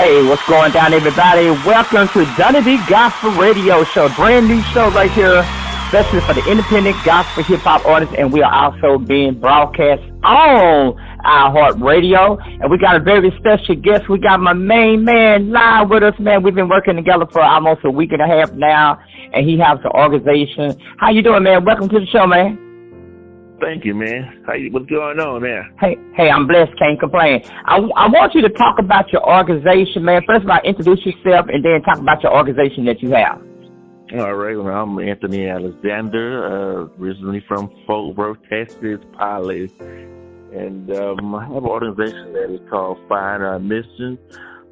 Hey, what's going down, everybody? Welcome to Dunity Gospel Radio Show. Brand new show right here, especially for the independent gospel hip hop artists. And we are also being broadcast on iHeartRadio. And we got a very special guest. We got my main man live with us, man. We've been working together for almost a week and a half now, and he has the organization. How you doing, man? Welcome to the show, man. Thank you, man. What's going on there? Hey, I'm blessed. Can't complain. I want you to talk about your organization, man. First of all, introduce yourself, and then talk about your organization that you have. All right. Well, I'm Anthony Alexander, originally from Fort Worth, Texas, Pilot. And I have an organization that is called Find Our Mission,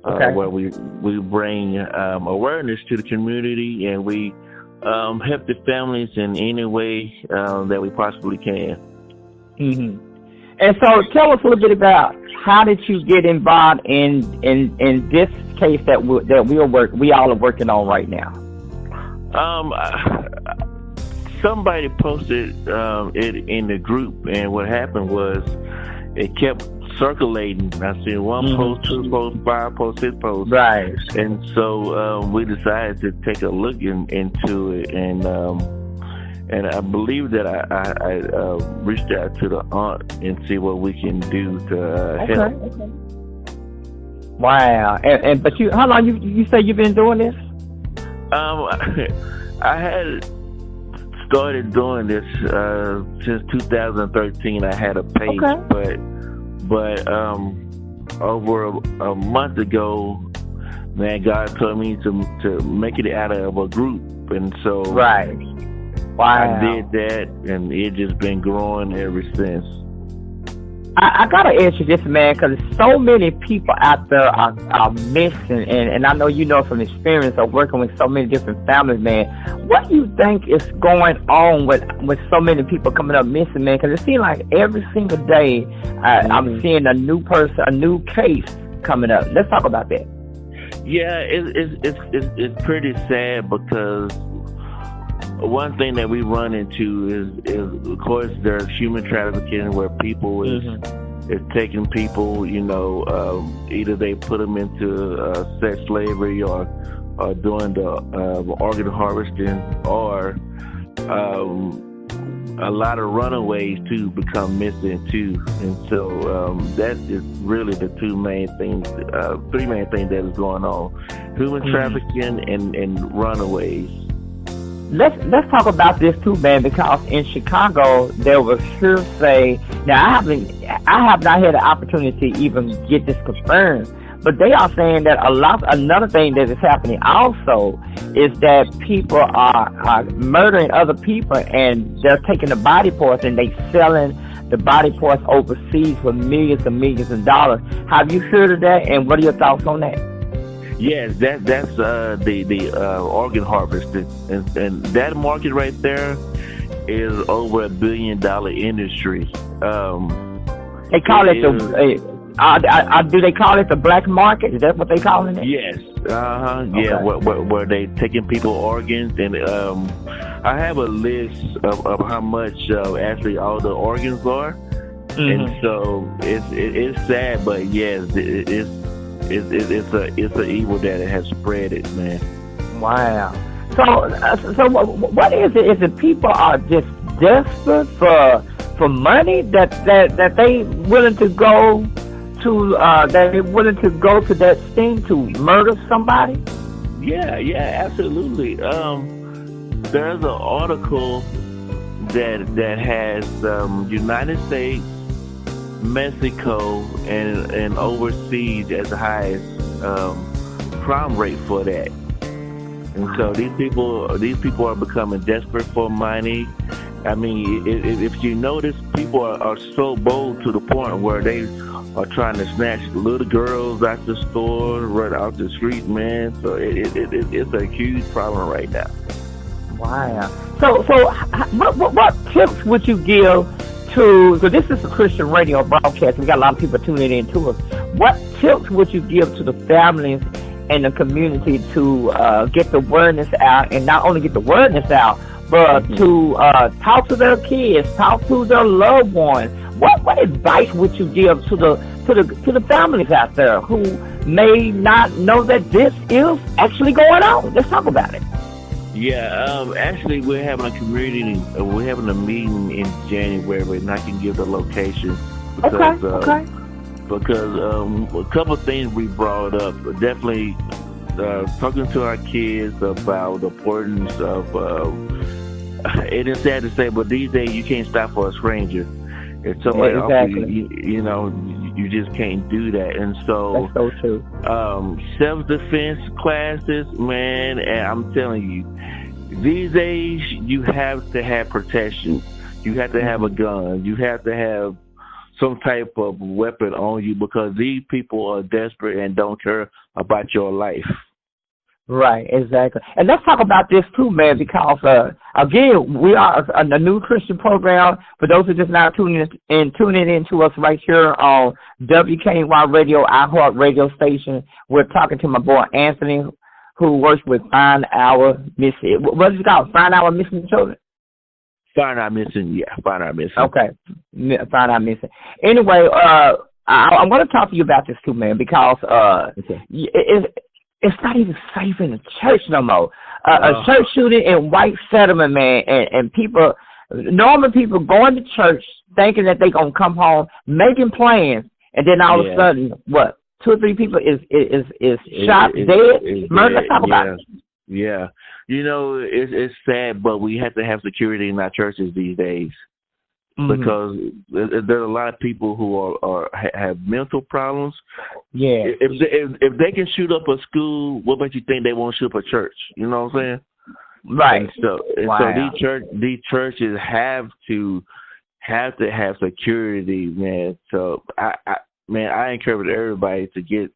where we bring awareness to the community, and we help the families in any way that we possibly can. Mm-hmm. And so, tell us a little bit about how did you get involved in this case that we all are working on right now. Somebody posted it in the group, and what happened was it kept circulating. I seen one post, two posts, 5 posts, 6 posts. Right. And so we decided to take a look into it, and I believe that I reached out to the aunt and see what we can do to help. Okay. Wow. And but how long you say you've been doing this? I had started doing this since 2013. I had a page, but over a month ago, man, God told me to make it out of a group, and so wow. I did that, and it just been growing ever since. I gotta ask you this, man, because so many people out there are missing, and I know you know from experience of working with so many different families, man. What do you think is going on with so many people coming up missing, man? Because it seems like every single day I'm seeing a new person, a new case coming up. Let's talk about that. Yeah, it's pretty sad because one thing that we run into is of course there's human trafficking where people is taking people, either they put them into sex slavery or doing the organ harvesting, or a lot of runaways too become missing too, and so that is really the three main things that is going on: human trafficking and runaways. Let's talk about this too, man, because in Chicago there was hearsay. Now I have not had the opportunity to even get this confirmed, but they are saying that another thing that is happening also is that people are murdering other people, and they're taking the body parts and they selling the body parts overseas for millions and millions of dollars. Have you heard of that, and what are your thoughts on that? Yes, that's the organ harvest, and that market right there is over $1 billion industry. They call it do they call it the black market? Is that what they calling it? Yes. Yeah, where they taking people organs, and I have a list of how much actually all the organs are, and so it's sad, but yes, it's an evil that it has spread it, man. Wow. So what is it? Is it people are just desperate for money that they willing to go to that thing to murder somebody? Yeah, absolutely. There's an article that has United States, Mexico, and overseas as the highest crime rate for that. And so these people are becoming desperate for money. I mean, if you notice, people are so bold to the point where they are trying to snatch little girls out the store, right out the street, man. So it's a huge problem right now. Wow. So what tips would you give to, because this is a Christian radio broadcast, we got a lot of people tuning in to us. What tips would you give to the families and the community to get the awareness out, and not only get the awareness out, but to talk to their kids, talk to their loved ones? What advice would you give to to the families out there who may not know that this is actually going on. Let's talk about it. Yeah, actually, we're having a community. We're having a meeting in January, and I can give the location because a couple of things we brought up. Definitely talking to our kids about the importance of. It is sad to say, but these days you can't stop for a stranger. If somebody offers you know, you just can't do that. And so, that's so true. Self-defense classes, man, and I'm telling you, these days you have to have protection. You have to have a gun. You have to have some type of weapon on you because these people are desperate and don't care about your life. Right, exactly. And let's talk about this too, man, because again, we are a new Christian program. For those who just now tuning in to us right here on WKNY Radio, iHeart Radio Station. We're talking to my boy Anthony, who works with Find Our Missing. What is it called? Find Our Missing Children. Find Our Missing, yeah. Find Our Missing. Okay, Find Our Missing. Anyway, I want to talk to you about this too, man, because it's not even safe in the church no more. A church shooting in White Settlement, man, and people, normal people going to church thinking that they're going to come home, making plans, and then all of a sudden, what, 2 or 3 people is shot, dead, murdered? Let's talk about it. Yeah. You know, it's sad, but we have to have security in our churches these days. Because there are a lot of people who have mental problems. Yeah. If they can shoot up a school, what makes you think they won't shoot up a church? You know what I'm saying? Right. And so these churches have to have security, man. So I encourage everybody to get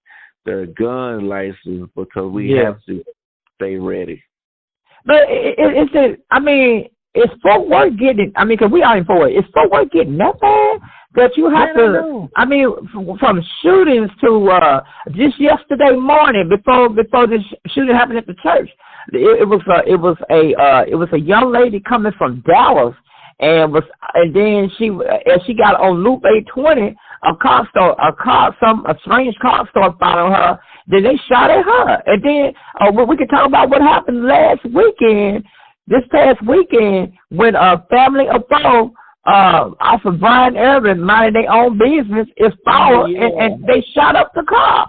their gun license because we have to stay ready. But it's folk worth getting. I mean, because we are in for it. It's folk worth getting that bad that you have to. I mean, from shootings to just yesterday morning, before this shooting happened at the church, it was a young lady coming from Dallas, and then as she got on Loop 820, a strange car started following her. Then they shot at her, and then we could talk about what happened this past weekend, when a family of 4 off of Brian Irvin, minding their own business, is followed, and they shot up the car.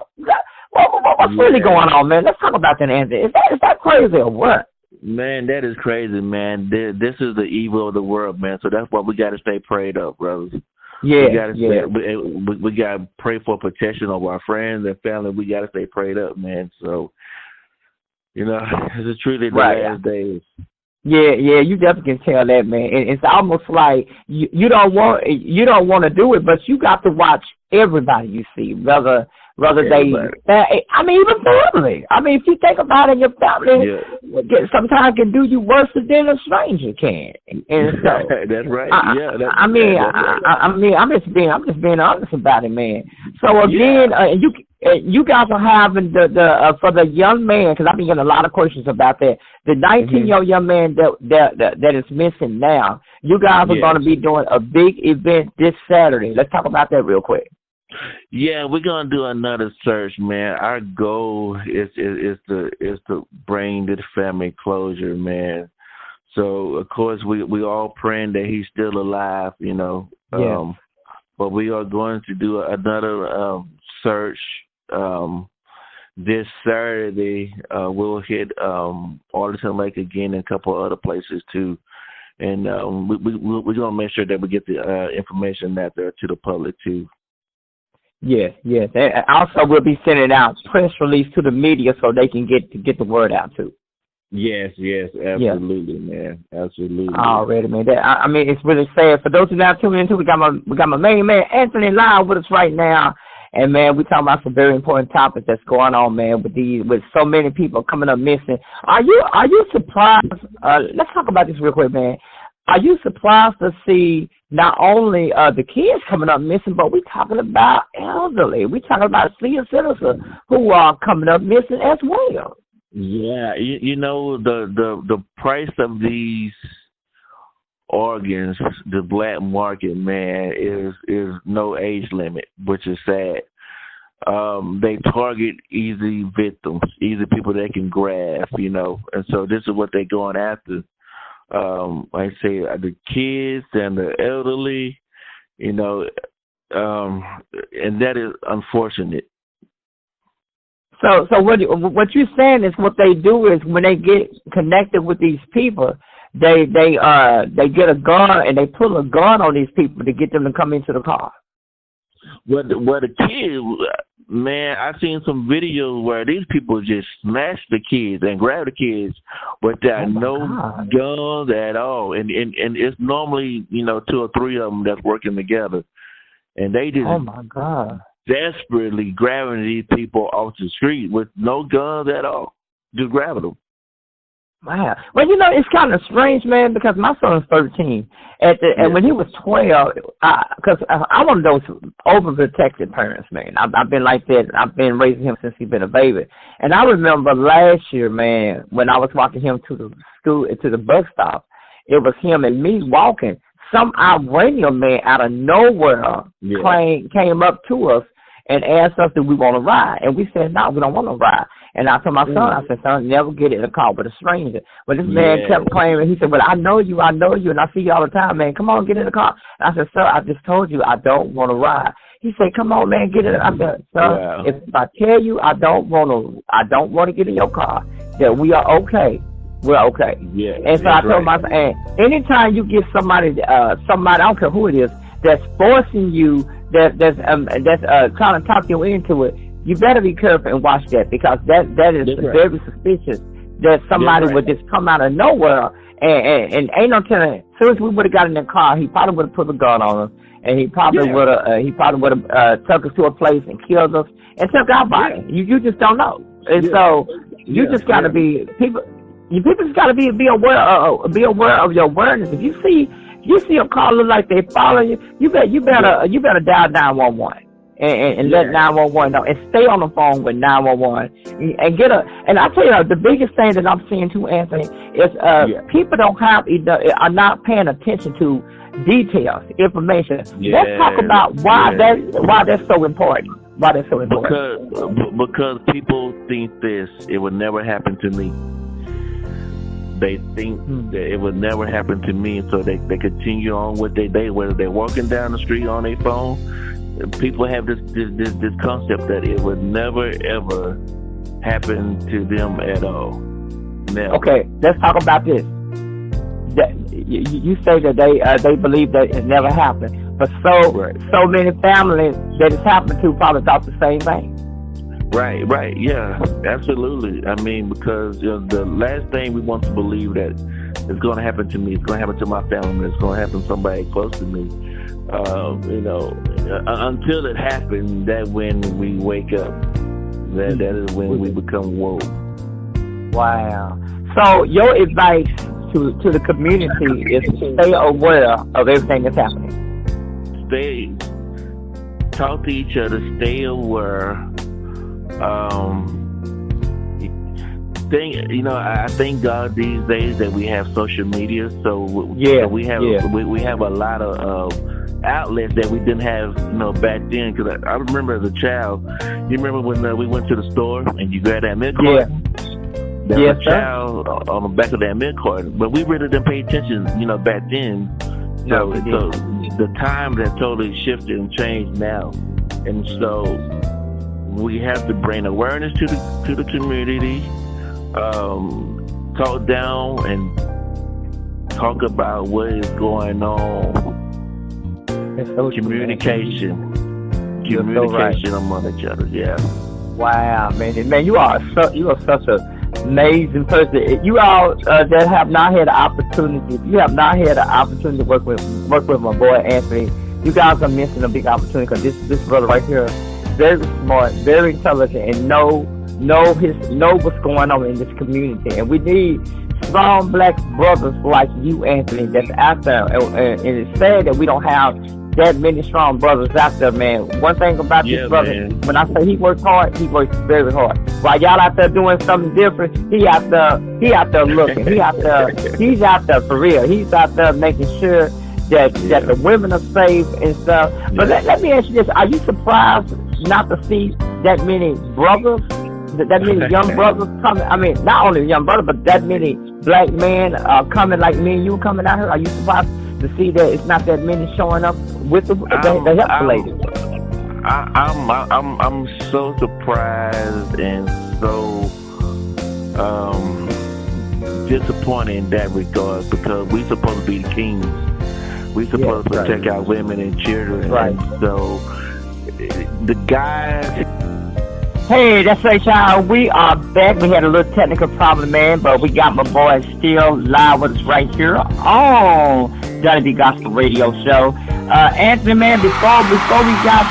What's really going on, man? Let's talk about that, Anthony. Is that crazy or what? Man, that is crazy, man. This is the evil of the world, man. So that's why we got to stay prayed up, brothers. Yeah, we got to pray for protection of our friends and family. We got to stay prayed up, man. So, you know, it's truly the last days. Yeah, you definitely can tell that, man. And it's almost like you don't want to do it, but you got to watch everybody you see, whether everybody. Even family. I mean, if you think about it, your family sometimes can do you worse than a stranger can. And so, that's right. I'm just being honest about it, man. So again, you guys are having the for the young man, because I've been getting a lot of questions about that. The 19-year-old young man that is missing now. You guys are going to be doing a big event this Saturday. Let's talk about that real quick. Yeah, we're gonna do another search, man. Our goal is to bring the family closure, man. So of course we all praying that he's still alive, you know. But we are going to do another search this Saturday. We'll hit Arlington Lake again and a couple other places too. And we're gonna make sure that we get the information out there to the public too. Yes. And also, we'll be sending out press release to the media so they can get the word out too. Yes, absolutely, man, absolutely. Already, man. It's really sad. For those who are now tuning into, we got my main man Anthony live with us right now, and man, we're talking about some very important topics that's going on, man. With so many people coming up missing. Are you surprised? Let's talk about this real quick, man. Are you surprised to see not only the kids coming up missing, but we're talking about elderly? We're talking about senior citizens who are coming up missing as well. Yeah, you know, the price of these organs, the black market, man, is no age limit, which is sad. They target easy victims, easy people they can grab, and so this is what they're going after. Like I say, the kids and the elderly, and that is unfortunate. So what you're saying is what they do is when they get connected with these people, they get a gun and they pull a gun on these people to get them to come into the car. Well, the kids, man, I've seen some videos where these people just smash the kids and grab the kids without guns at all, and it's normally 2 or 3 of them that's working together, and they just desperately grabbing these people off the street with no guns at all, just grabbing them. Wow. Well, it's kind of strange, man, because my son is 13. And when he was 12, because I'm one of those overprotected parents, man. I've been like that. I've been raising him since he's been a baby. And I remember last year, man, when I was walking him to the bus stop, it was him and me walking. Some Iranian man out of nowhere came up to us and asked us if we want to ride. And we said, no, we don't want to ride. And I told my son, I said, son, never get in a car with a stranger. But this man kept claiming, he said, well, I know you, and I see you all the time, man. Come on, get in the car. And I said, sir, I just told you I don't want to ride. He said, come on, man, get in. I said, sir, if I tell you I don't want to get in your car, that we are okay. We're okay. Yeah. And so I told my son, and anytime you get somebody, I don't care who it is, that's forcing you, that's trying to talk you into it, you better be careful and watch that, because that is very suspicious that somebody would just come out of nowhere and ain't no telling. As soon as we would have got in the car, he probably would have put a gun on us, and he probably would have took us to a place and killed us and took our body. You just don't know, and so you just got to be people. You people just got to be aware of your awareness. If you see a car look like they following you, you better dial 911. And let 911 know, and stay on the phone with 911 and and I tell you, the biggest thing that I'm seeing too, Anthony, is people are not paying attention to details, information. Let's talk about why that's so important. Why that's so important. Because people think it would never happen to me. They think that it would never happen to me, so they continue on with their day, whether they're walking down the street on their phone. People have this concept that it would never ever happen to them at all. Never. Okay, let's talk about this. You say that they believe that it never happened, but so many families that it's happened to probably thought the same thing. Right, yeah, absolutely. I mean, because the last thing we want to believe that it's going to happen to me, it's going to happen to my family, it's going to happen to somebody close to me. Until it happens, that's when we wake up. That is when we become woke. Wow. So your advice to the community is to stay aware of everything that's happening. Talk to each other, stay aware. I thank God these days that we have social media. So we have a lot of outlets that we didn't have, back then. Because I remember as a child, you remember when we went to the store and you grabbed that milk carton? There was a child on the back of that milk carton, but we really didn't pay attention, back then. So the time has totally shifted and changed now, and so we have to bring awareness to the community, talk down and talk about what is going on. Communication among each other. Yeah. Wow, man, you are such an amazing person. You all that have not had the opportunity, to work with my boy Anthony, you guys are missing a big opportunity, because this brother right here, very smart, very intelligent, and know what's going on in this community. And we need strong black brothers like you, Anthony, that's out there. And it's sad that we don't have that many strong brothers out there, man. One thing about this brother, man. when I say he works hard, he works very hard. While y'all out there doing something different, he out there looking. He's out there for real. He's out there making sure that the women are safe and stuff. But let me ask you this: are you surprised not to see that many brothers, that many young brothers coming? I mean, not only young brothers, but that many black men coming like me and you coming out here. Are you surprised to see that it's not that many showing up with the help ladies? I'm so surprised and so disappointed in that regard, because we supposed to be the kings. We supposed to protect our women and children. Right. And so the guys. Hey, that's right, y'all. We are back. We had a little technical problem, man, but we got my boy still live with us right here on Johnny B Gospel Radio Show. Anthony, man, before we got